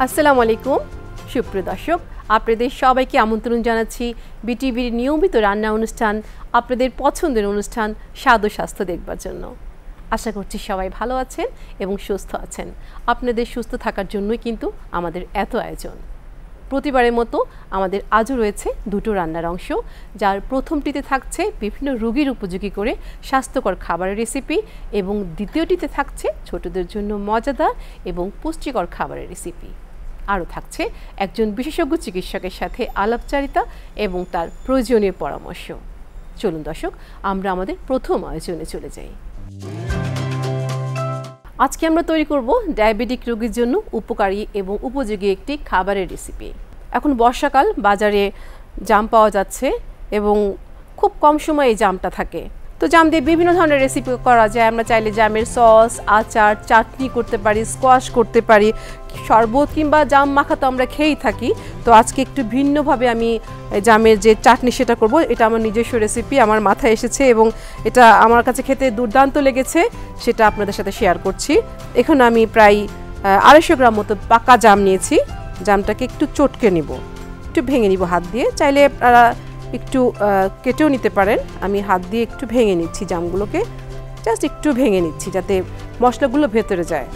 আসসালামু আলাইকুম সুপ্রিয় দর্শক, আপনাদের সবাইকে আমন্ত্রণ জানাচ্ছি বিটিভির নিয়মিত রান্না অনুষ্ঠান, আপনাদের পছন্দের অনুষ্ঠান স্বাদ ও স্বাস্থ্য দেখবার জন্য। আশা করছি সবাই ভালো আছেন এবং সুস্থ আছেন। আপনাদের সুস্থ থাকার জন্যই কিন্তু আমাদের এত আয়োজন। প্রতিবারের মতো আমাদের আজও রয়েছে দুটো রান্নার অংশ, যার প্রথমটিতে থাকছে বিভিন্ন রোগীর উপযোগী করে স্বাস্থ্যকর খাবারের রেসিপি এবং দ্বিতীয়টিতে থাকছে ছোটদের জন্য মজাদার এবং পুষ্টিকর খাবারের রেসিপি। আরও থাকছে একজন বিশেষজ্ঞ চিকিৎসকের সাথে আলাপচারিতা এবং তার প্রয়োজনীয় পরামর্শ। চলুন দর্শক, আমরা আমাদের প্রথম আয়োজনে চলে যাই। আজকে আমরা তৈরি করব ডায়াবেটিক রোগীর জন্য উপকারী এবং উপযোগী একটি খাবারের রেসিপি। এখন বর্ষাকাল, বাজারে জাম পাওয়া যাচ্ছে এবং খুব কম সময়ে এই জামটা থাকে। তো জাম দিয়ে বিভিন্ন ধরনের রেসিপি করা যায়। আমরা চাইলে জামের সস, আচার, চাটনি করতে পারি, স্কোয়াশ করতে পারি, শরবত কিংবা জাম মাখা তো আমরা খেয়েই থাকি। তো আজকে একটু ভিন্নভাবে আমি জামের যে চাটনি সেটা করব। এটা আমার নিজস্ব রেসিপি, আমার মাথায় এসেছে এবং এটা আমার কাছে খেতে দুর্দান্ত লেগেছে, সেটা আপনাদের সাথে শেয়ার করছি। এখানে আমি প্রায় 250 গ্রাম মতো পাকা জাম নিয়েছি। জামটাকে একটু চটকে নিব, একটু ভেঙে নিব হাত দিয়ে। চাইলে আপনারা একটু কেটেও নিতে পারেন। আমি হাত দিয়ে একটু ভেঙে নিচ্ছি জামগুলোকে, জাস্ট একটু ভেঙে নিচ্ছি যাতে মশলাগুলো ভেতরে যায়।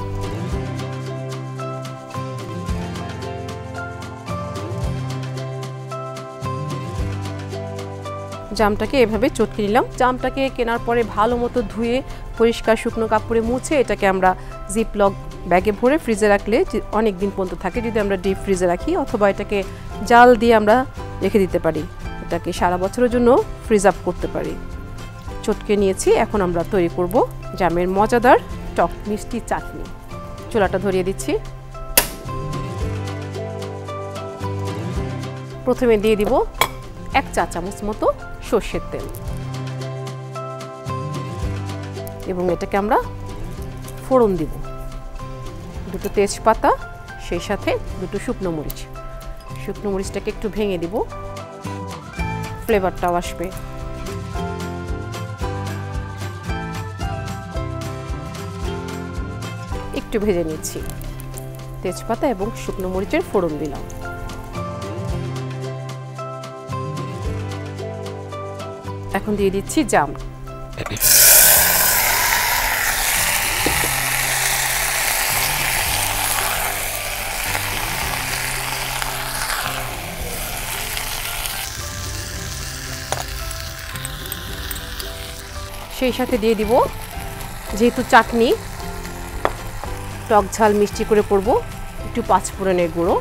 জামটাকে এভাবে চটকে নিলাম। জামটাকে কেনার পরে ভালো মতো ধুয়ে পরিষ্কার শুকনো কাপড়ে মুছে এটাকে আমরা জিপলক ব্যাগে ভরে ফ্রিজে রাখলে অনেক দিন পর্যন্ত থাকে, যদি আমরা ডিপ ফ্রিজে রাখি, অথবা এটাকে জাল দিয়ে আমরা রেখে দিতে পারি। এটাকে সারা বছরের জন্য ফ্রিজ আপ করতে পারি। চটকে নিয়েছি, এখন আমরা তৈরি করব জামের মজাদার টক মিষ্টি চাটনি। চুলাটা ধরিয়ে দিচ্ছি। প্রথমে দিয়ে দিব 1 চা চামচ মতো সর্ষের তেল এবং এটাকে আমরা ফোড়ন দিব। 2টো তেজপাতা, সেই সাথে 2টো শুকনো মরিচ। শুকনো মরিচটাকে একটু ভেঙে দিব, ফ্লেভারটাও আসবে। একটু ভেজে নিচ্ছি, তেজপাতা এবং শুকনো মরিচের ফোড়ন দিলাম। এখন দিয়ে দিচ্ছি জাম। সেই সাথে দিয়ে দিব, যেহেতু চাটনি টক ঝাল মিষ্টি করে করব, একটু 5 ফোড়নের গুঁড়ো,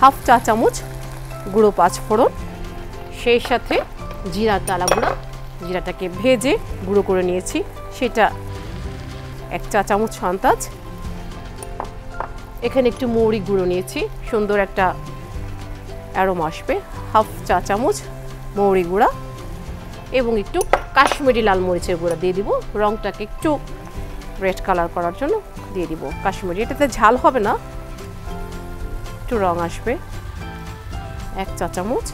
1/2 চা চামচ গুঁড়ো 5 ফোড়ন, সেই সাথে জিরা টালা গুঁড়া, জিরাটাকে ভেজে গুঁড়ো করে নিয়েছি, সেটা 1 চা চামচ আন্দাজ। এখানে একটু মৌরি গুঁড়ো নিয়েছি, সুন্দর একটা অ্যারোমা আসবে, 1/2 চা চামচ মৌরি গুঁড়া এবং একটু কাশ্মীরি লাল মরিচের গুঁড়া দিয়ে দিব। রংটাকে একটু রেড কালার করার জন্য দিয়ে দিব কাশ্মীরি। এটাতে ঝাল হবে না, একটু রং আসবে। 1 চা চামচ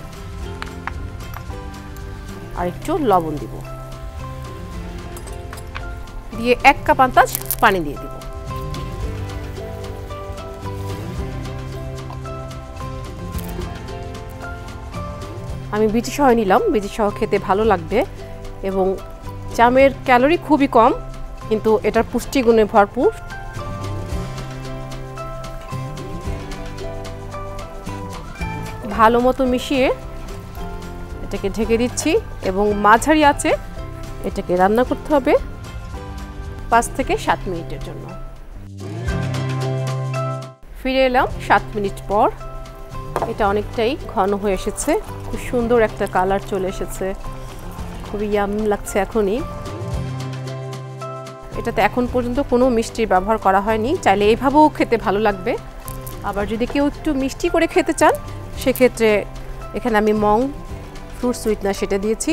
আর একটু লবণ দিব, দিয়ে 1 কাপ আন্দাজ পানি দিয়ে দিব। আমি বিচি সহ নিলাম, বিচি সহ খেতে ভালো লাগবে এবং জামের ক্যালোরি খুবই কম, কিন্তু এটার পুষ্টিগুণে ভরপুর। ভালো মতো মিশিয়ে এটাকে ঢেকে দিচ্ছি এবং মাঝারি আঁচে এটাকে রান্না করতে হবে 5 থেকে 7 মিনিটের জন্য। ফিরে এলাম 7 মিনিট পর। এটা অনেকটাই ঘন হয়ে এসেছে, খুব সুন্দর একটা কালার চলে এসেছে, খুবই ইয়াম লাগছে এখনই। এটাতে এখন পর্যন্ত কোনো মিষ্টির ব্যবহার করা হয়নি, চাইলে এইভাবেও খেতে ভালো লাগবে। আবার যদি কেউ একটু মিষ্টি করে খেতে চান, সেক্ষেত্রে এখানে আমি মং ফ্রুট সুইটনার সেটা দিয়েছি।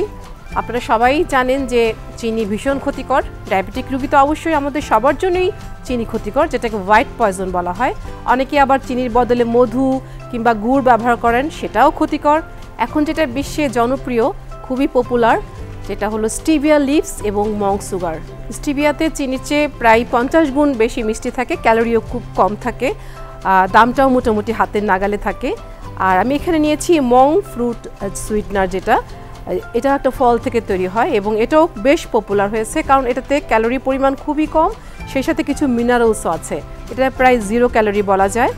আপনারা সবাই জানেন যে চিনি ভীষণ ক্ষতিকর। ডায়াবেটিক রোগী তো অবশ্যই আমাদের সবার জন্যই চিনি ক্ষতিকর, যেটাকে হোয়াইট পয়জন বলা হয়। অনেকে আবার চিনির বদলে মধু কিংবা গুড় ব্যবহার করেন, সেটাও ক্ষতিকর। এখন যেটা বিশ্বে জনপ্রিয়, খুবই পপুলার, যেটা হলো স্টিভিয়া লিভস এবং মং সুগার। স্টিভিয়াতে চিনির চেয়ে প্রায় 50 গুণ বেশি মিষ্টি থাকে, ক্যালোরিও খুব কম থাকে। দামটাও মোটামুটি হাতের নাগালে থাকে। আর আমি এখানে নিয়েছি মং ফ্রুট সুইটনার, এটা একটা ফল থেকে তৈরি হয় এবং এটাও বেশ পপুলার হয়েছে, কারণ এটাতে ক্যালোরি পরিমাণ খুবই কম, সেই সাথে কিছু মিনারেলসও আছে। এটা প্রায় 0 ক্যালোরি বলা যায়।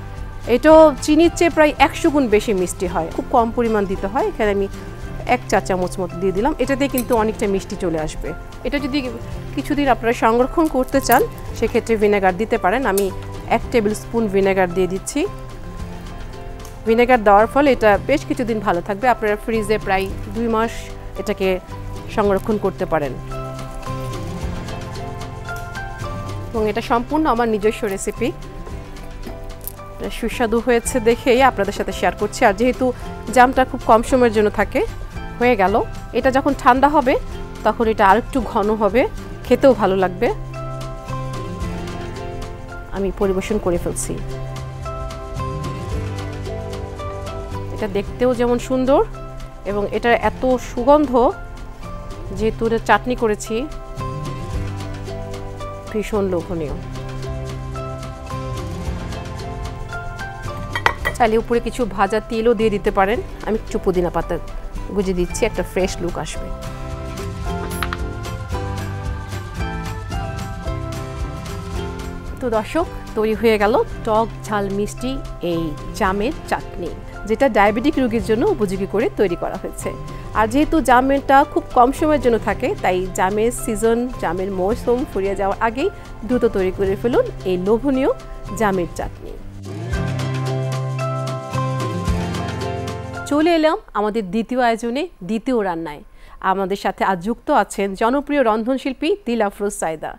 এটাও চিনির চেয়ে প্রায় 100 গুণ বেশি মিষ্টি হয়, খুব কম পরিমাণ দিতে হয়। এখানে আমি 1 চা চামচ মতো দিয়ে দিলাম, এটাতে কিন্তু অনেকটা মিষ্টি চলে আসবে। এটা যদি কিছুদিন আপনারা সংরক্ষণ করতে চান সেক্ষেত্রে ভিনেগার দিতে পারেন। আমি 1 টেবিল স্পুন ভিনেগার দিয়ে দিচ্ছি। ভিনেগার দেওয়ার ফলে এটা বেশ কিছুদিন ভালো থাকবে, আপনারা ফ্রিজে প্রায় 2 মাস এটাকে সংরক্ষণ করতে পারেন। এবং এটা সম্পূর্ণ আমার নিজস্ব রেসিপি, সুস্বাদু হয়েছে দেখেই আপনাদের সাথে শেয়ার করছি। আর যেহেতু জামটা খুব কম সময়ের জন্য থাকে, হয়ে গেল। এটা যখন ঠান্ডা হবে তখন এটা আরেকটু ঘন হবে, খেতেও ভালো লাগবে। আমি পরিবেশন করে ফেলছি। এটা দেখতেও যেমন সুন্দর এবং এটার এত সুগন্ধ, যেহেতু এটা চাটনি করেছি, ভীষণ লোভনীয়। চাইলে উপরে কিছু ভাজা তেলও দিয়ে দিতে পারেন। আমি একটু পুদিনা পাতা গুজে দিচ্ছি, একটা ফ্রেশ লুক আসবে। তো দর্শক, তৈরি হয়ে গেল টক ঝাল মিষ্টি এই জামের চাটনি, যেটা ডায়াবেটিক রোগীর জন্য উপযোগী করে তৈরি করা হয়েছে। আর যেহেতু জামেরটা খুব কম সময়ের জন্য থাকে, তাই জামের সিজন, জামের মৌসুম ফুরিয়ে যাওয়ার আগেই দ্রুত তৈরি করে ফেলুন এই লোভনীয় জামের চাটনি। চলে এলাম আমাদের দ্বিতীয় আয়োজনে, দ্বিতীয় রান্নায়। আমাদের সাথে আজ যুক্ত আছেন জনপ্রিয় রন্ধনশিল্পী দিল আফরোজ সাইদা।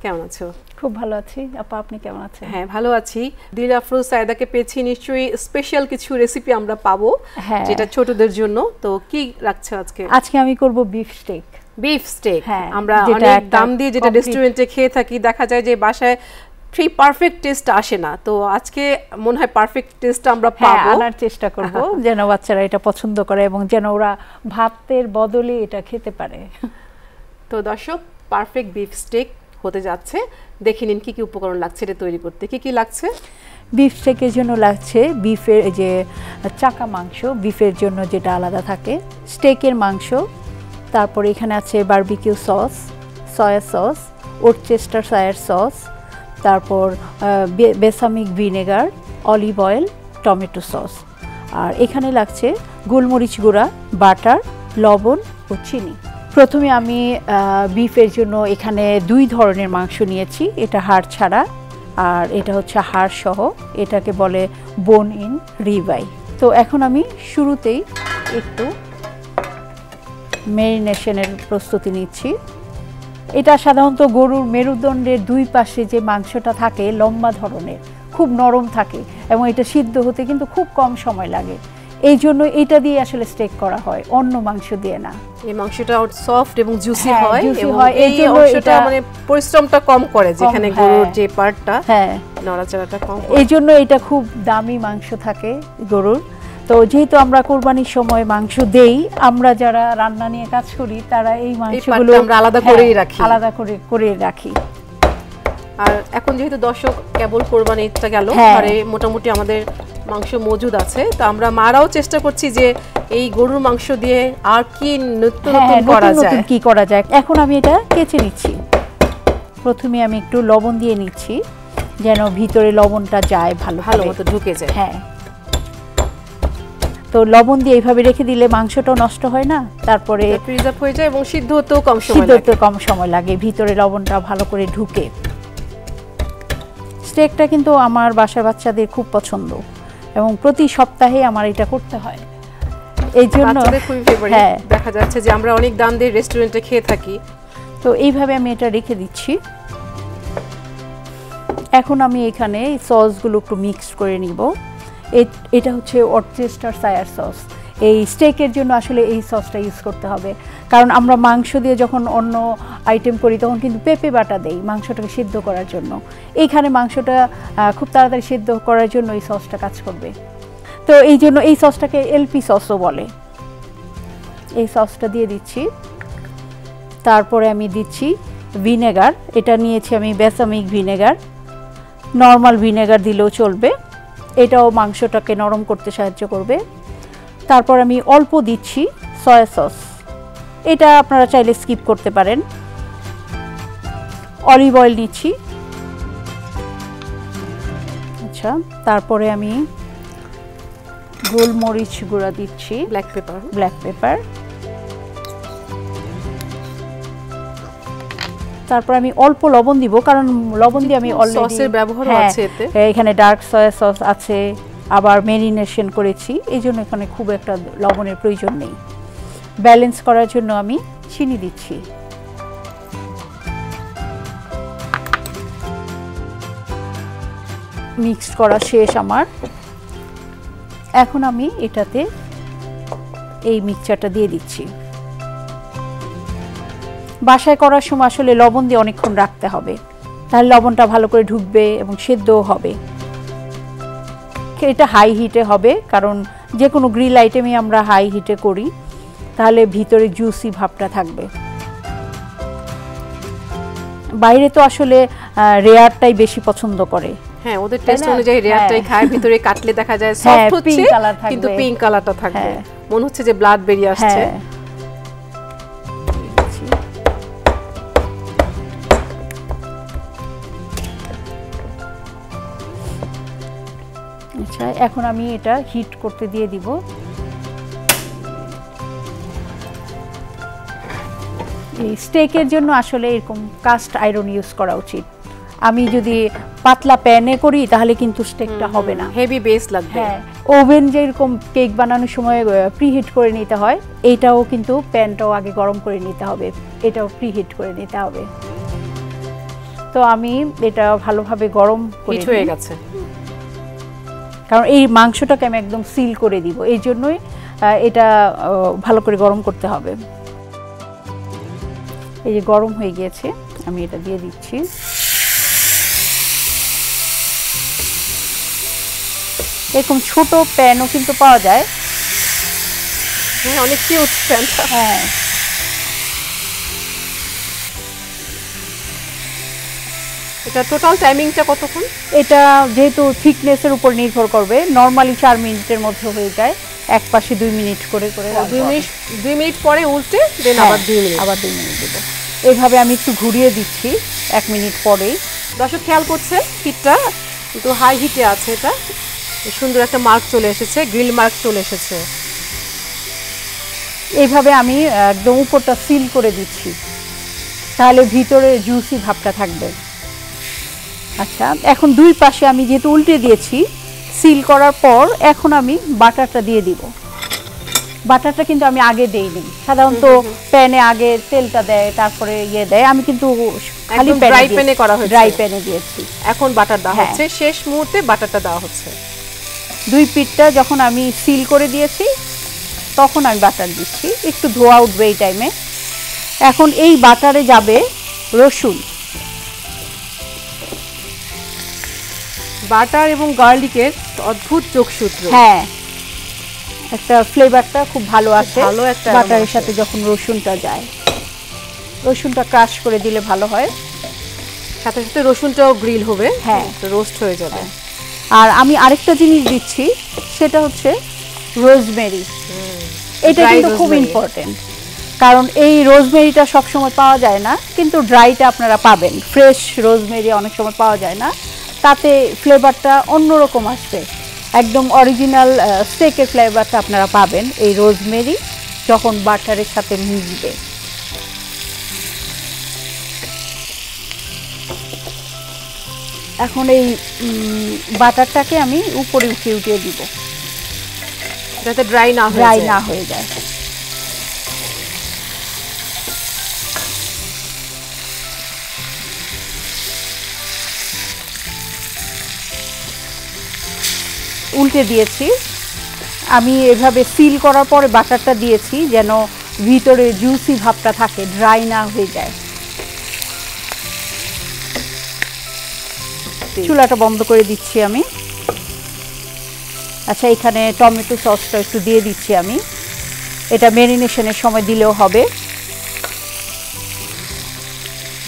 কেমন আছো? খুব ভালো আছি আপা, আপনি কেমন আছেন? হ্যাঁ, ভালো আছি। দিল আফরোজ সাইদাকে পেয়েছি, নিশ্চয়ই স্পেশাল কিছু রেসিপি আমরা পাবো, যেটা ছোটদের জন্য। তো কি রাখছো আজকে? আজকে আমি করব বিফ স্টেক। বিফ স্টেক, আমরা অনেক দাম দিয়ে যেটা রেস্টুরেন্টে খেয়ে থাকি, দেখা যায় যে বাসায় সেই পারফেক্ট টেস্ট আসে না। তো আজকে মনে হয় পারফেক্ট টেস্ট আমরা পাবো, আনার চেষ্টা করব, যেন বাচ্চারা এটা পছন্দ করে এবং যেন ওরা ভাতের বদলে এটা খেতে পারে। তো দর্শক, পারফেক্ট বিফ স্টেক হতে যাচ্ছে। দেখে নিন কি কি উপকরণ লাগছে এটা তৈরি করতে। কি কি লাগছে? বিফ স্টেকের জন্য লাগছে বিফের যে চাকা মাংস, বিফের জন্য যেটা আলাদা থাকে, স্টেকের মাংস, তারপর এখানে আছে barbecue sauce, soya sauce, ওরচেস্টার swear sauce, তারপর বেসামিক vinegar, olive oil, tomato sauce. আর এখানে লাগছে গোলমরিচ গুঁড়া, বাটার, লবণ ও চিনি। প্রথমে আমি বিফের জন্য এখানে 2 ধরনের মাংস নিয়েছি, এটা হাড় ছাড়া আর এটা হচ্ছে হাড় সহ, এটাকে বলে বোন ইন রিবাই। তো এখন আমি শুরুতেই একটু ম্যারিনেশনের প্রস্তুতি নিচ্ছি। এটা সাধারণত গরুর মেরুদণ্ডের 2 পাশে যে মাংসটা থাকে লম্বা ধরনের, খুব নরম থাকে এবং এটা সিদ্ধ হতে কিন্তু খুব কম সময় লাগে। এই জন্য এটা দিয়ে আসলে স্টেক করা হয়, অন্য মাংস দিয়ে না। এই মাংসটা সফট এবং জুসি হয়, এবং এই অংশটা মানে পরিশ্রমটা কম করে, যেখানে গরুর যে পার্টটা নড়াচড়াটা কম, এই জন্য এটা খুব দামি মাংস থাকে গরুর। তো যেহেতু আমরা কোরবানির সময় মাংস দেই, আমরা যারা রান্না নিয়ে কাজ করি তারা এই মাংসগুলো আমরা আলাদা করে রাখি। আর এখন যেহেতু দর্শক কেবল কোরবানিটা গেল, ঘরে মোটামুটি আমাদের মাংস মজুদ আছে, তো আমরা মারাও চেষ্টা করছি যে এই গরুর মাংস দিয়ে আর কি নতুন কি করা যায়। এখন আমি এটা কেচে নিচ্ছি। প্রথমে আমি একটু লবণ দিয়ে নিচ্ছি, যেন ভিতরে লবণটা যায়, ভালো মতো ঢুকে যায়। হ্যাঁ, তো লবণ দিয়ে এইভাবে রেখে দিলে মাংসটাও নষ্ট হয় না, তারপরে প্রিজার্ভ হয়ে যায় এবং সিদ্ধ হতেও কম সময় লাগে, ভিতরে লবণটা ভালো করে ঢুকে। স্টেকটা কিন্তু আমার বাসার বাচ্চাদের খুব পছন্দ এবং প্রতি সপ্তাহে আমার এটা করতে হয়। এই জন্য দেখা যাচ্ছে যে আমরা অনেক দাম দিয়ে রেস্টুরেন্টে খেয়ে থাকি। তো এইভাবে আমি এটা রেখে দিচ্ছি। এখন আমি এখানে সসগুলো একটু মিক্স করে নিব। এটা হচ্ছে ওরচেস্টার সয়ার সস। এই স্টেকের জন্য আসলে এই সসটা ইউজ করতে হবে, কারণ আমরা মাংস দিয়ে যখন অন্য আইটেম করি তখন কিন্তু পেঁপে বাটা দেই মাংসটাকে সিদ্ধ করার জন্য। এইখানে মাংসটা খুব তাড়াতাড়ি সিদ্ধ করার জন্য এই সসটা কাজ করবে। তো এই জন্য এই সসটাকে এলপি সসও বলে। এই সসটা দিয়ে দিচ্ছি। তারপরে আমি দিচ্ছি ভিনেগার, এটা নিয়েছি আমি বেসামিক ভিনেগার। নর্মাল ভিনেগার দিলেও চলবে, এটাও মাংসটাকে নরম করতে সাহায্য করবে। তারপর আমি অল্প দিচ্ছি সয়া সস, এটা আপনারা চাইলে স্কিপ করতে পারেন। অলিভ অয়েল নিচ্ছি। আচ্ছা, তারপরে আমি গোলমরিচ গুঁড়া দিচ্ছি, ব্ল্যাক পেপার। তারপর আমি অল্প লবণ দিব, কারণ লবণ দিয়ে আমি অলরেডি সসের ব্যবহার আছে এতে। এখানে ডার্ক সয়া সস আছে, আবার মেরিনেশন করেছি, এই জন্য এখানে খুব একটা লবণের প্রয়োজন নেই। ব্যালেন্স করার জন্য আমি চিনি দিচ্ছি। মিক্স করা শেষ আমার। এখন আমি এটাতে এই মিক্সচারটা দিয়ে দিচ্ছি। বাসায় করার সময় আসলে লবণ দিয়ে অনেকক্ষণ রাখতে হবে, তাহলে লবণটা ভালো করে ঢুকবে এবং সেদ্ধও হবে। এটা হাই হিটে হবে, কারণ যে কোনো গ্রিল আইটেমই আমরা হাই হিটে করি, তাহলে ভিতরে জুসি ভাবটা থাকবে। বাইরে তো আসলে রেয়ারটাই বেশি পছন্দ করে। হ্যাঁ, ওদের টেস্ট অনুযায়ী রেয়ারটাই খায়। ভিতরে কাটলে দেখা যায় সফট হচ্ছে, কিন্তু পিঙ্ক কালারটা থাকবে, মনে হচ্ছে যে ব্লাড বেরিয়ে আসছে। আচ্ছা, এখন আমি এটা হিট করতে দিয়ে দিব। এই স্টেকের জন্য আসলে এরকম কাস্ট আয়রন ইউজ করা উচিত। আমি যদি পাতলা প্যানে করি তাহলে কিন্তু স্টেকটা হবে না, হেভি বেস লাগবে। হ্যাঁ, ওভেন যেরকম কেক বানানোর সময় প্রিহিট করে নিতে হয়, এইটাও কিন্তু প্যানটাও আগে গরম করে নিতে হবে, এটাও প্রিহিট করে নিতে হবে। তো আমি এটা ভালোভাবে গরম করে হয়ে গেছে, কারণ এই মাংসটাকে আমি একদম সিল করে দিব, এই জন্যই এটা ভালো করে গরম করতে হবে। এই যে গরম হয়ে গিয়েছে, আমি এটা দিয়ে দিচ্ছি। এরকম ছোট প্যানও কিন্তু পাওয়া যায়। হ্যাঁ, অনেক কিউট প্যানটা। হ্যাঁ, এটা টোটাল টাইমিংটা কতক্ষণ? এটা যেহেতু থিকনেসের উপর নির্ভর করবে, নরমালি 4 মিনিটের মধ্যে হয়ে যায়। এক পাশে 2 মিনিট করে করে 2 মিনিট পরে উল্টে দেন আবার 2 মিনিট দেব। এইভাবে আমি একটু ঘুরিয়ে দিচ্ছি 1 মিনিট পরেই। দর্শক খেয়াল করছে হিটটা একটু হাই হিটে আছে, এটা সুন্দর একটা মার্ক চলে এসেছে, গ্রিল মার্ক চলে এসেছে। এইভাবে আমি একদম উপরটা সিল করে দিচ্ছি, তাহলে ভিতরে জুসি ভাবটা থাকবে। আচ্ছা, এখন দুই পাশে আমি যেহেতু উল্টে দিয়েছি সিল করার পর, এখন আমি বাটারটা দিয়ে দিব। বাটারটা কিন্তু আমি আগে দেইনি, সাধারণত প্যানে আগে তেলটা দেয়, তারপরে দেয়, আমি কিন্তু খালি ড্রাই প্যানে করা হয়েছে, ড্রাই প্যানে দিয়েছি। এখন বাটার দেওয়া হচ্ছে, শেষ মুহূর্তে বাটারটা দেওয়া হচ্ছে। দুই পিঠটা যখন আমি সিল করে দিয়েছি তখন আমি বাটার দিচ্ছি, একটু ধোয়া উঠবে এই টাইমে। এখন এই বাটারে যাবে রসুন। বাটার এবং গার্লিকের অদ্ভুত যোগসূত্র। হ্যাঁ, একটা ফ্লেভারটা খুব ভালো আসে বাটারের সাথে যখন রসুনটা যায়। রসুনটা ক্রাশ করে দিলে ভালো হয়, সাথে সাথে রসুনটাও গ্রিল হবে, হ্যাঁ, রোস্ট হয়ে যাবে। আর আমি আরেকটা জিনিস দিচ্ছি, সেটা হচ্ছে রোজমেরি। এটা কিন্তু খুব ইম্পর্টেন্ট, কারণ এই রোজমেরিটা সবসময় পাওয়া যায় না, কিন্তু ড্রাইটা আপনারা পাবেন। ফ্রেশ রোজমেরি অনেক সময় পাওয়া যায় না, তাতে ফ্লেভারটা অন্যরকম আসবে, একদম অরিজিনাল স্টেকের ফ্লেভারটা আপনারা পাবেন এই রোজমেরি যখন বাটারের সাথে মিশবে। এখন এই বাটারটাকে আমি উপরে উঠিয়ে উঠিয়ে দিব, যাতে ড্রাই না হয়ে যায়। উল্টে দিয়েছি, আমি এভাবে সিল করার পরে বাটারটা দিয়েছি যেন ভিতরে জুসি ভাবটা থাকে, ড্রাই না হয়ে যায়। চুলাটা বন্ধ করে দিচ্ছি আমি। আচ্ছা, এখানে টমেটো সসটা একটু দিয়ে দিচ্ছি আমি, এটা ম্যারিনেশনের সময় দিলেও হবে।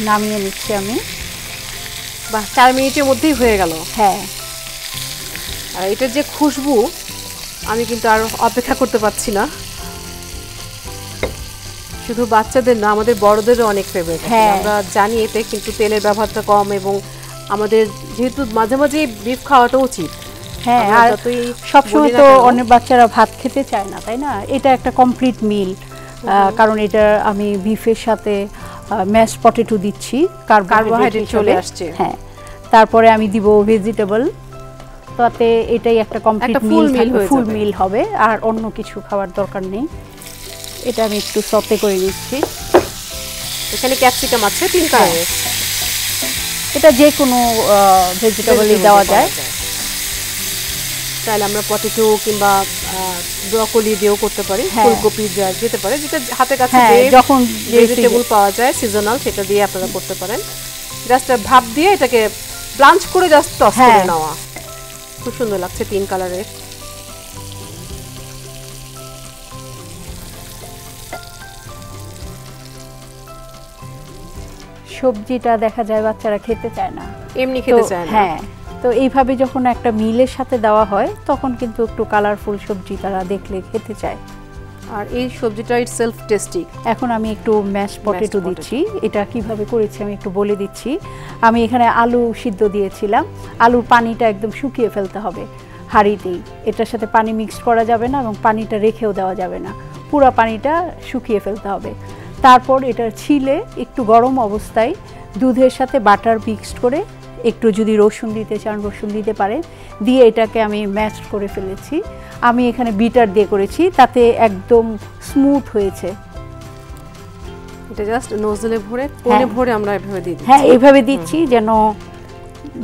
নামিয়ে নিচ্ছি আমি। বাহ, 4 মিনিটের মধ্যেই হয়ে গেল। হ্যাঁ, আর এটার যে খুশবু, আমি কিন্তু আর অপেক্ষা করতে পারছি না। শুধু বাচ্চাদের না, আমাদের বড়দেরও অনেক ফেভারিট। হ্যাঁ। আমরা জানি এতে কিন্তু তেলের ব্যবহারটা কম, এবং আমাদের যেহেতু মাঝে মাঝে বিফ খাওয়াটা উচিত। হ্যাঁ, আমরা আর যতই সবসময় বলি না তো কেন, অনেক বাচ্চারা ভাত খেতে চায় না, তাই না? এটা একটা কমপ্লিট মিল, কারণ এটা আমি বিফের সাথে ম্যাশ পটেটো দিচ্ছি, কার্বোহাইড্রেট চলে আসছে। হ্যাঁ, তারপরে আমি দিব ভেজিটেবল, তাতে এটাই একটা কমপ্লিট একটা full meal হয়ে ফুল যাবে। মিল হবে, আর অন্য কিছু খাওয়ার দরকার নেই। এটা আমি একটু সতে করে নিচ্ছি। এখানে ক্যাপসিকাম আছে 3 কালারের। এটা যে কোনো ভেজিটেবলই দেওয়া যায়। তাহলে আমরা পটেটো কিংবা ব্রকলি দিয়েও করতে পারি, হ্যাঁ। ফুলকপি দেওয়া যেতে পারে, যেটা হাতের কাছে হ্যাঁ, যে যখন যে ভেজিটেবল পাওয়া যায় সিজনাল, সেটা দিয়ে আপনারা করতে পারেন। জাস্ট ভাপ দিয়ে এটাকে ব্লাঞ্চ করে জাস্ট টস করে হ্যাঁ। নেওয়া। খুব সুন্দর লাগছে 3 কালারের। সবজিটা দেখা যায় বাচ্চারা খেতে চায় না, এমনি খেতে তো চায় না। হ্যাঁ, তো এইভাবে যখন একটা মিলের সাথে দেওয়া হয় তখন কিন্তু একটু কালারফুল সবজি তারা দেখলে খেতে চায়। আর এই সবজিটা ইটসেলফ টেস্টি। এখন আমি একটু ম্যাশ পটেটো potato। দিচ্ছি। এটা কিভাবে করেছি আমি একটু বলে দিচ্ছি। আমি এখানে আলু সিদ্ধ দিয়েছিলাম, আলুর পানিটা একদম শুকিয়ে ফেলতে হবে হাঁড়িতেই। এটার সাথে পানি মিক্সড করা যাবে না এবং পানিটা রেখেও দেওয়া যাবে না, পুরো পানিটা শুকিয়ে ফেলতে হবে। তারপর এটা ছিলে একটু গরম অবস্থায় দুধের সাথে বাটার মিক্সড করে, একটু যদি রসুন দিতে চান রসুন দিতে পারেন, দিয়ে এটাকে আমি ম্যাশ করে ফেলেছি। আমি এখানে বিটার দিয়ে করেছি, তাতে একদম স্মুথ হয়েছে। এটা জাস্ট নোজলে ভরে কোণে হ্যাঁ। ভরে আমরা এভাবে দিয়ে দিই। হ্যাঁ, এইভাবে দিচ্ছি যেন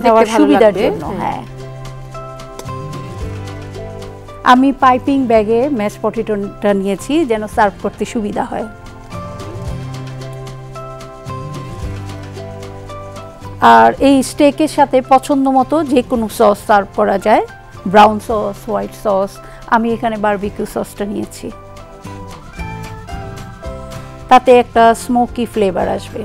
দেওয়ার ভালো সুবিধার লাগবে, জন্য। হ্যাঁ। হ্যাঁ, আমি পাইপিং ব্যাগে ম্যাশ পটেটোটা নিয়েছি যেন সার্ভ করতে সুবিধা হয়। আর এই স্টেকের সাথে পছন্দ মতো যে কোনো সস সার্ভ করা যায়, ব্রাউন সস, হোয়াইট সস। আমি এখানে বারবিকিউ সসটা নিয়েছি, তাতে একটা স্মোকি ফ্লেভার আসবে।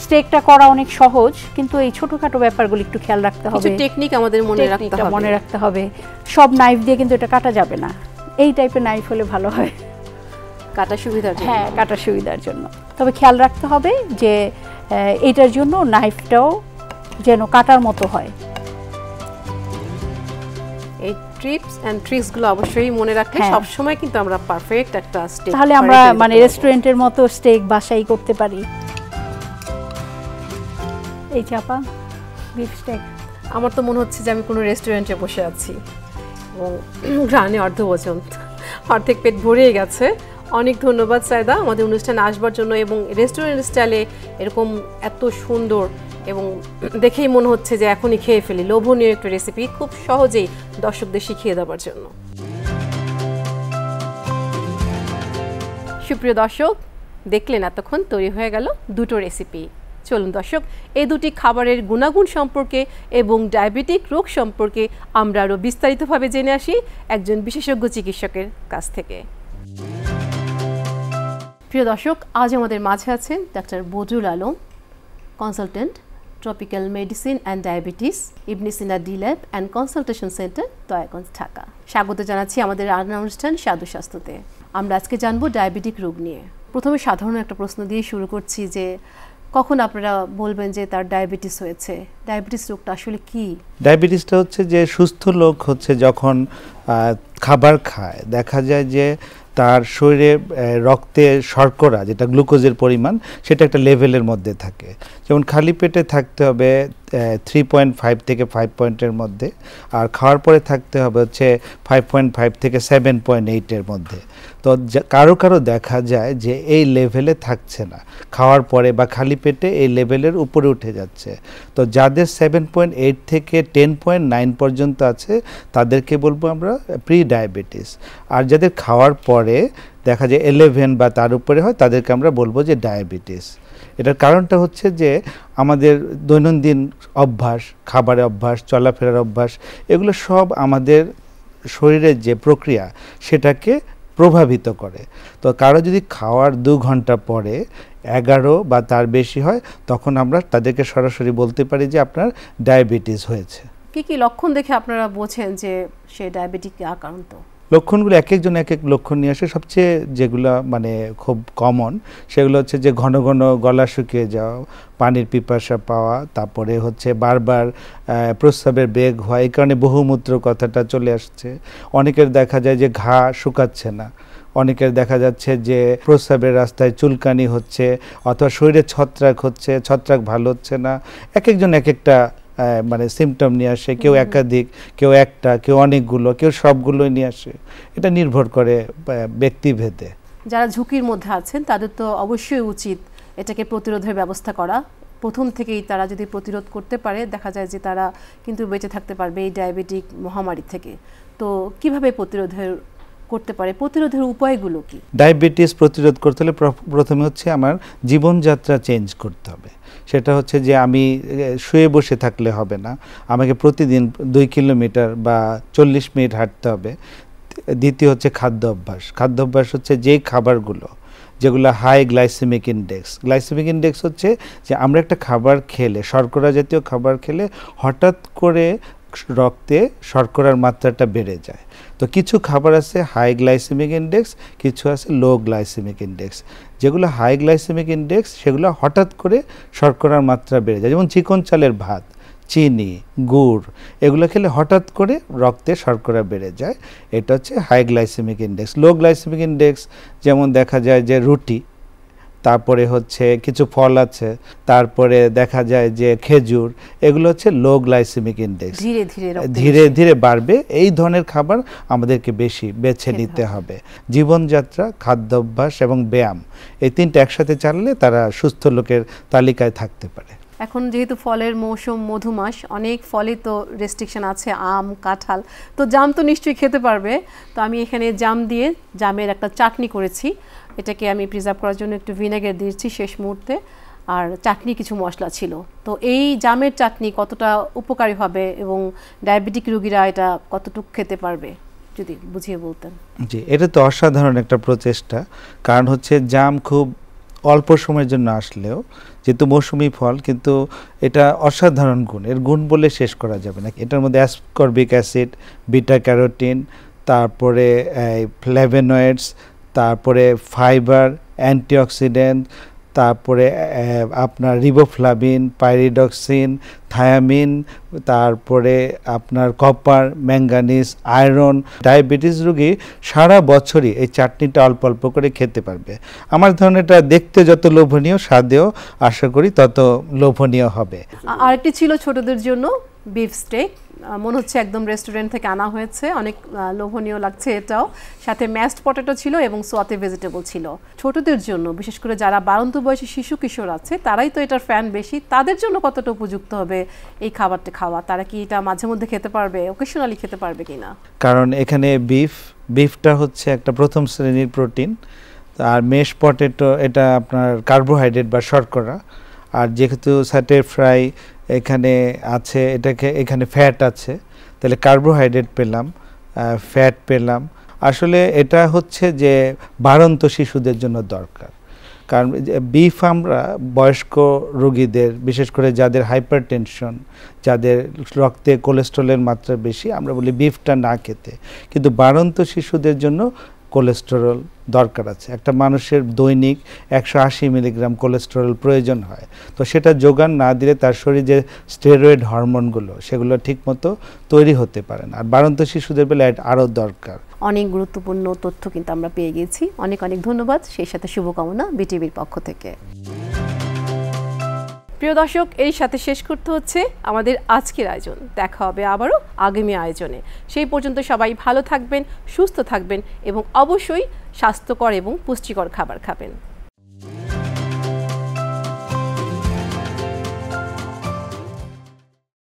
স্টেকটা করা অনেক সহজ, কিন্তু এই ছোটখাটো ব্যাপারগুলো একটু খেয়াল রাখতে কিছু হবে, টেকনিক আমাদের মনে রাখতে টেকনিকটা হবে। মনে রাখতে হবে। সব নাইফ দিয়ে কিন্তু এটা কাটা যাবে না, এই টাইপের নাইফ হলে ভালো হয়। কাটা সুবিধার জন্য। হ্যাঁ, কাটার সুবিধার জন্য। তবে খেয়াল রাখতে হবে যে এটার জন্য নাইফটাও যেন কাটার মতো হয়। এই টিপস এন্ড ট্রিক্স গুলো অবশ্যই মনে রাখলে হ্যাঁ। সব সময় কিন্তু আমরা পারফেক্ট একটা স্টেক, তাহলে আমরা মানে রেস্টুরেন্টের মতো স্টেক বাসায় করতে পারি। এই চাপা বিফ স্টেক। আমার তো মনে হচ্ছে যে আমি কোনো রেস্টুরেন্টে বসে আছি, এবং ঘ্রাণে অর্ধভোজন, অর্ধেক পেট ভরেই গেছে। অনেক ধন্যবাদ সায়দা আমাদের অনুষ্ঠানে আসবার জন্য, এবং রেস্টুরেন্ট স্টাইলে এরকম এত সুন্দর, এবং দেখেই মনে হচ্ছে যে এখনই খেয়ে ফেলি। লোভনীয় একটা রেসিপি, খুব সহজেই দর্শকদের শিখিয়ে দেওয়ার জন্য। সুপ্রিয় দর্শক, দেখলেন এতক্ষণ তৈরি হয়ে গেল দুটো রেসিপি। চলুন দর্শক, এই দুটি খাবারের গুণাগুণ সম্পর্কে এবং ডায়াবেটিক রোগ সম্পর্কে আমরা আরও বিস্তারিতভাবে জেনে আসি একজন বিশেষজ্ঞ চিকিৎসকের কাছ থেকে। প্রিয় দর্শক, আজ আমাদের মাঝে আছেন doctor Badrul Alam, consultant, tropical medicine and diabetes, Ibn Sina D lab and consultation centre, Dayaganj, Dhaka. স্বাগত জানাচ্ছি আমাদের রান্না অনুষ্ঠান স্বাদু স্বাস্থ্যতে। আমরা আজকে জানবো ডায়াবেটিক রোগ নিয়ে। প্রথমে সাধারণ একটা প্রশ্ন দিয়ে শুরু করছি যে কখন আপনারা বলবেন যে তার ডায়াবেটিস হয়েছে? ডায়াবেটিস রোগটা আসলে কি? ডায়াবেটিসটা হচ্ছে যে সুস্থ লোক হচ্ছে যখন খাবার খায়, দেখা যায় যে তার শরীরে রক্তে শর্করা যেটা গ্লুকোজের পরিমাণ সেটা একটা লেভেলের মধ্যে থাকে। যেমন খালি পেটে থাকতে হবে 3.5 থেকে 5 পয়েন্টের মধ্যে, আর খাওয়ার পরে থাকতে হবে হচ্ছে 5.5 থেকে 7.8-এর মধ্যে। তো কারো কারো দেখা যায় যে এই লেভেলে থাকছে না, খাওয়ার পরে বা খালি পেটে এই লেভেলের উপরে উঠে যাচ্ছে। তো যাদের 7.8 থেকে 10.9 পর্যন্ত আছে তাদেরকে বলবো আমরা প্রি ডায়াবেটিস, আর যাদের খাওয়ার পরে দেখা যায় 11 বা তার উপরে হয় তাদেরকে আমরা বলবো যে ডায়াবেটিস। এটার কারণটা হচ্ছে যে আমাদের দৈনন্দিন অভ্যাস, খাবারের অভ্যাস, চলাফেরার অভ্যাস, এগুলো সব আমাদের শরীরের যে প্রক্রিয়া সেটাকে প্রভাবিত করে। তো কারো যদি খাওয়ার 2 ঘন্টা পরে 11 বা তার বেশি হয় তখন আমরা তাদেরকে সরাসরি বলতে পারি যে আপনার ডায়াবেটিস হয়েছে। কি লক্ষণ দেখে আপনারা বোঝেন যে সে ডায়াবেটিক আক্রান্ত? লক্ষণগুলো এক একজন এক এক লক্ষণ নিয়ে আসে। সবচেয়ে যেগুলো মানে খুব কমন সেগুলো হচ্ছে যে ঘন ঘন গলা শুকিয়ে যাওয়া, পানির পিপাসা পাওয়া, তারপরে হচ্ছে বারবার প্রস্রাবের বেগ হয়, এই কারণে বহুমূত্র কথাটা চলে আসছে। অনেকের দেখা যায় যে ঘা শুকাচ্ছে না, অনেকের দেখা যাচ্ছে যে প্রস্রাবের রাস্তায় চুলকানি হচ্ছে, অথবা শরীরে ছত্রাক হচ্ছে, ছত্রাক ভালো হচ্ছে না। এক একজন এক একটা মানে সিমটম নিয়ে আসে, কেউ একাধিক, কেউ একটা, কেউ অনেকগুলো, কেউ সবগুলোই নিয়ে আসে। এটা নির্ভর করে ব্যক্তিভেদে। যারা ঝুঁকির মধ্যে আছেন তাদের তো অবশ্যই উচিত এটাকে প্রতিরোধের ব্যবস্থা করা। প্রথম থেকেই তারা যদি প্রতিরোধ করতে পারে দেখা যায় যে তারা কিন্তু বেঁচে থাকতে পারবে এই ডায়াবেটিক মহামারী থেকে। তো কিভাবে করতে পারে, প্রতিরোধের উপায়গুলো কি? ডায়াবেটিস প্রতিরোধ করতে হলে প্রথমে হচ্ছে আমার জীবনযাত্রা চেঞ্জ করতে হবে। সেটা হচ্ছে যে আমি শুয়ে বসে থাকলে হবে না, আমাকে প্রতিদিন 2 কিলোমিটার বা 40 মিনিট হাঁটতে হবে। দ্বিতীয় হচ্ছে খাদ্য অভ্যাস। খাদ্য অভ্যাস হচ্ছে যেই খাবারগুলো যেগুলো high glycaemic index. Glycaemic index হচ্ছে যে আমরা একটা খাবার খেলে, শর্করা জাতীয় খাবার খেলে হঠাৎ করে রক্তে শর্করার মাত্রাটা বেড়ে যায়। তো কিছু খাবার আছে হাই গ্লাইসেমিক ইন্ডেক্স, কিছু আছে লো গ্লাইসেমিক ইন্ডেক্স। যেগুলো হাই গ্লাইসেমিক ইন্ডেক্স সেগুলো হঠাৎ করে শর্করার মাত্রা বেড়ে যায়, যেমন চিকন চালের ভাত, চিনি, গুড়, এগুলো খেলে হঠাৎ করে রক্তে শর্করা বেড়ে যায়, এটা হচ্ছে হাই গ্লাইসেমিক ইন্ডেক্স। লো গ্লাইসেমিক ইন্ডেক্স যেমন দেখা যায় যে রুটি, তারপরে হচ্ছে কিছু ফল আছে, তারপরে দেখা যায় যে খেজুর, এগুলো হচ্ছে লো গ্লাইসেমিক ইন্ডেক্স, ধীরে ধীরে বাড়বে। এই ধরনের খাবার আমাদেরকে বেশি বেছে নিতে হবে। জীবনযাত্রা, খাদ্যাভ্যাস এবং ব্যায়াম, এই তিনটা একসাথে চাললে তারা সুস্থ লোকের তালিকায় থাকতে পারে। এখন যেহেতু ফলের মৌসুম, মধুমাস, অনেক ফলে তো রেস্ট্রিকশন আছে, আম, কাঁঠাল, তো জাম তো নিশ্চয়ই খেতে পারবে। তো আমি এখানে জাম দিয়ে জামের একটা চাটনি করেছি, এটাকে আমি প্রিজার্ভ করার জন্য একটু ভিনেগার দিয়েছি শেষ মুহূর্তে, আর চাটনি কিছু মশলা ছিল। তো এই জামের চাটনি কতটা উপকারী হবে এবং ডায়াবেটিক রোগীরা এটা কতটুকু খেতে পারবে যদি বুঝিয়ে বলতেন। জি, এটা তো অসাধারণ একটা প্রচেষ্টা। কারণ হচ্ছে জাম খুব অল্প সময়ের জন্য আসলেও, যেহেতু মৌসুমি ফল, কিন্তু এটা অসাধারণ গুণ, এর গুণ বলে শেষ করা যাবে না। এটার মধ্যে অ্যাসকর্বিক অ্যাসিড, বিটা ক্যারোটিন, তারপরে ফ্লেভোনয়েডস, তারপরে ফাইবার, অ্যান্টিঅক্সিডেন্ট, তারপরে আপনার রিবোফ্লাভিন, পাইরিডক্সিন, থায়ামিন, তারপরে আপনার কপার, ম্যাঙ্গানিজ, আয়রন। ডায়াবেটিস রোগী সারা বছরই এই চাটনিটা অল্প অল্প করে খেতে পারবে। আমার ধরনের এটা দেখতে যত লোভনীয়, স্বাদেও আশা করি তত লোভনীয় হবে। আরেকটি ছিল ছোটদের জন্য বিফ স্টেক, মনে হচ্ছে একদম রেস্টুরেন্ট থেকে আনা হয়েছে, অনেক লোভনীয় লাগছে এটাও। সাথে ম্যাশড পটেটো ছিল এবং সোয়াতে ভেজিটেবল ছিল। ছোটদের জন্য, বিশেষ করে যারা বাড়ন্ত বয়সী শিশু কিশোর আছে তারাই তো এটার ফ্যান বেশি, তাদের জন্য কতটা উপযুক্ত হবে এই খাবারটা খাওয়া? তারা কি এটা মাঝে মধ্যে খেতে পারবে, অকেশনালি খেতে পারবে কিনা? কারণ এখানে বিফটা হচ্ছে একটা প্রথম শ্রেণীর প্রোটিন, আর মেশ পটেটো এটা আপনার কার্বোহাইড্রেট বা শর্করা, আর যেহেতু স্যাটে ফ্রাই এখানে আছে, এখানে ফ্যাট আছে, তাহলে কার্বোহাইড্রেট পেলাম, ফ্যাট পেলাম। আসলে এটা হচ্ছে যে বাড়ন্ত শিশুদের জন্য দরকার। কারণ বিফ আমরা বয়স্ক রোগীদের, বিশেষ করে যাদের হাইপারটেনশন, যাদের রক্তে কোলেস্ট্রলের মাত্রা বেশি, আমরা বলি বিফটা না খেতে, কিন্তু বাড়ন্ত শিশুদের জন্য কোলেস্টেরল দরকার আছে। একটা মানুষের দৈনিক 180 মিলিগ্রাম কোলেস্টেরল প্রয়োজন হয়। তো সেটা যোগান না দিলে তার শরীরে যে স্টেরয়েড হরমোনগুলো সেগুলো ঠিকমতো তৈরি হতে পারে না। আর বাড়ন্ত শিশুদের বেলায় আরও দরকার। অনেক গুরুত্বপূর্ণ তথ্য কিন্তু আমরা পেয়ে গেছি। অনেক অনেক ধন্যবাদ, সেই সাথে শুভকামনা বিটিভির পক্ষ থেকে। প্রিয় দর্শক, এর সাথে শেষ করতে হচ্ছে আমাদের আজকের আয়োজন। দেখা হবে আবারও আগামী আয়োজনে। সেই পর্যন্ত সবাই ভালো থাকবেন, সুস্থ থাকবেন এবং অবশ্যই স্বাস্থ্যকর এবং পুষ্টিকর খাবার খাবেন।